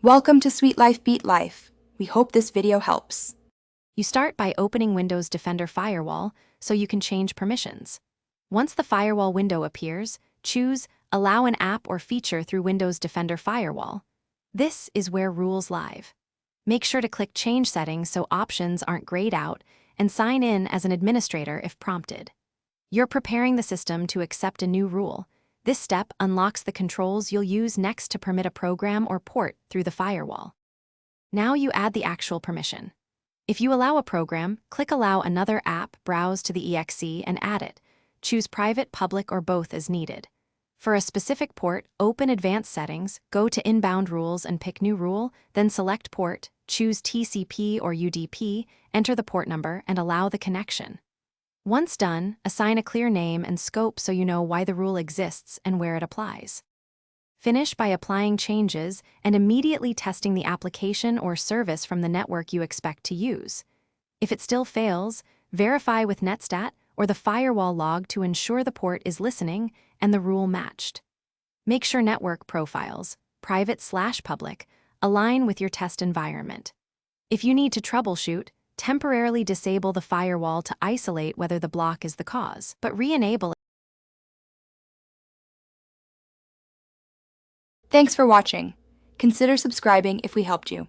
Welcome to Sweet Life Beat Life. We hope this video helps. You start by opening Windows Defender Firewall so you can change permissions. Once the firewall window appears, choose Allow an app or feature through Windows Defender Firewall. This is where rules live. Make sure to click Change Settings so options aren't grayed out, and sign in as an administrator if prompted. You're preparing the system to accept a new rule. This step unlocks the controls you'll use next to permit a program or port through the firewall. Now you add the actual permission. If you allow a program, click Allow another app, browse to the exe, and add it. Choose private, public, or both as needed. For a specific port, open Advanced Settings, go to Inbound Rules and pick New Rule, then select Port, choose TCP or UDP, enter the port number, and allow the connection. Once done, assign a clear name and scope so you know why the rule exists and where it applies. Finish by applying changes and immediately testing the application or service from the network you expect to use. If it still fails, verify with Netstat or the firewall log to ensure the port is listening and the rule matched. Make sure network profiles, private/public, align with your test environment. If you need to troubleshoot, temporarily disable the firewall to isolate whether the block is the cause, but re-enable it. Thanks for watching. Consider subscribing if we helped you.